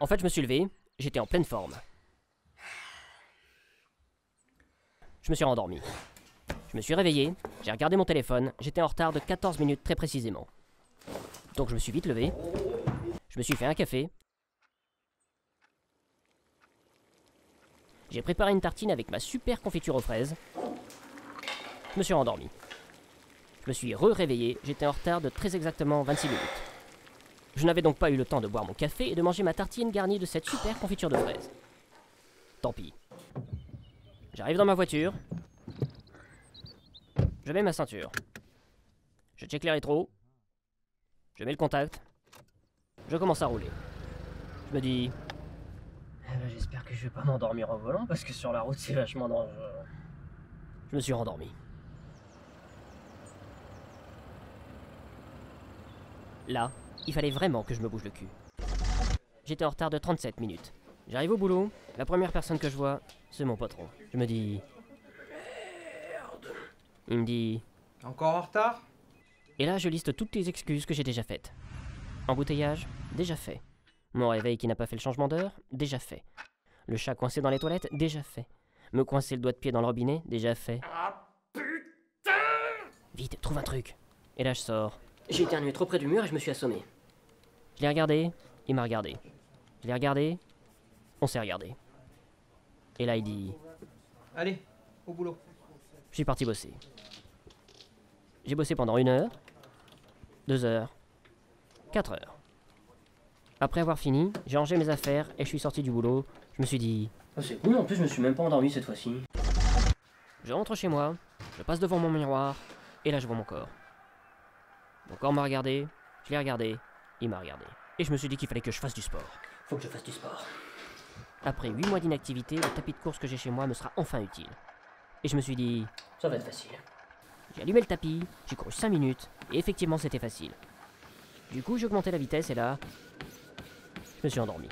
En fait, je me suis levé, j'étais en pleine forme. Je me suis rendormi. Je me suis réveillé, j'ai regardé mon téléphone, j'étais en retard de 14 minutes très précisément. Donc je me suis vite levé, je me suis fait un café. J'ai préparé une tartine avec ma super confiture aux fraises. Je me suis rendormi. Je me suis réveillé, j'étais en retard de très exactement 26 minutes. Je n'avais donc pas eu le temps de boire mon café et de manger ma tartine garnie de cette super confiture de fraises. Tant pis. J'arrive dans ma voiture. Je mets ma ceinture. Je check les rétros. Je mets le contact. Je commence à rouler. Je me dis... j'espère que je vais pas m'endormir en volant parce que sur la route c'est vachement dangereux. Je me suis rendormi. Là, il fallait vraiment que je me bouge le cul. J'étais en retard de 37 minutes. J'arrive au boulot, la première personne que je vois, c'est mon patron. Je me dis... Merde. Il me dit... Encore en retard? Et là, je liste toutes les excuses que j'ai déjà faites. Embouteillage, déjà fait. Mon réveil qui n'a pas fait le changement d'heure, déjà fait. Le chat coincé dans les toilettes, déjà fait. Me coincer le doigt de pied dans le robinet, déjà fait. Ah putain! Vite, trouve un truc. Et là, je sors. J'ai éternué trop près du mur et je me suis assommé. Je l'ai regardé, il m'a regardé. Je l'ai regardé, on s'est regardé. Et là, il dit... Allez, au boulot. Je suis parti bosser. J'ai bossé pendant 1 heure, 2 heures, 4 heures. Après avoir fini, j'ai rangé mes affaires et je suis sorti du boulot. Je me suis dit... Oh, c'est cool, en plus je me suis même pas endormi cette fois-ci. Je rentre chez moi, je passe devant mon miroir, et là je vois mon corps. Mon corps m'a regardé, je l'ai regardé, il m'a regardé. Et je me suis dit qu'il fallait que je fasse du sport. Faut que je fasse du sport. Après 8 mois d'inactivité, le tapis de course que j'ai chez moi me sera enfin utile. Et je me suis dit... Ça va être facile. J'ai allumé le tapis, j'ai couru 5 minutes, et effectivement c'était facile. Du coup j'ai augmenté la vitesse et là... Je me suis endormi.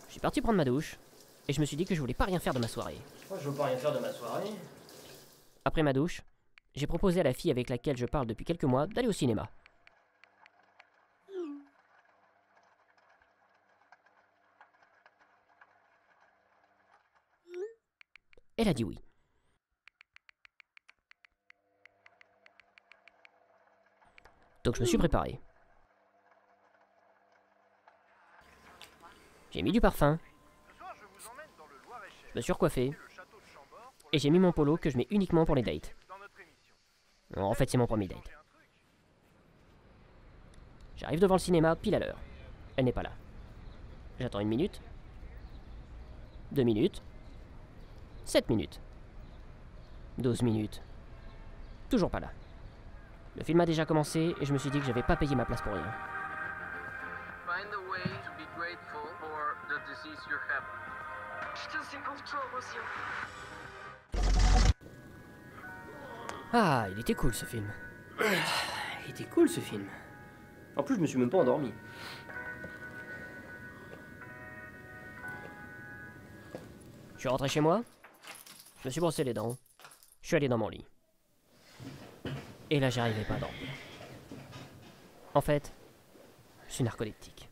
Je suis parti prendre ma douche, et je me suis dit que je voulais pas rien faire de ma soirée. Moi je veux pas rien faire de ma soirée. Après ma douche, j'ai proposé à la fille avec laquelle je parle depuis quelques mois d'aller au cinéma. Elle a dit oui. Donc je me suis préparé. J'ai mis du parfum. Je me suis recoiffé. Et j'ai mis mon polo que je mets uniquement pour les dates. En fait, c'est mon premier date. J'arrive devant le cinéma pile à l'heure. Elle n'est pas là. J'attends 1 minute. 2 minutes. 7 minutes. 12 minutes. Toujours pas là. Le film a déjà commencé et je me suis dit que j'avais pas payé ma place pour rien. Find a way to be grateful for the disease you have. Putain, c'est pour toi, Rosio. Ah, il était cool ce film. Il était cool ce film. En plus, je me suis même pas endormi. Je suis rentré chez moi. Je me suis brossé les dents. Je suis allé dans mon lit. Et là, j'arrivais pas à dormir. En fait, je suis narcoleptique.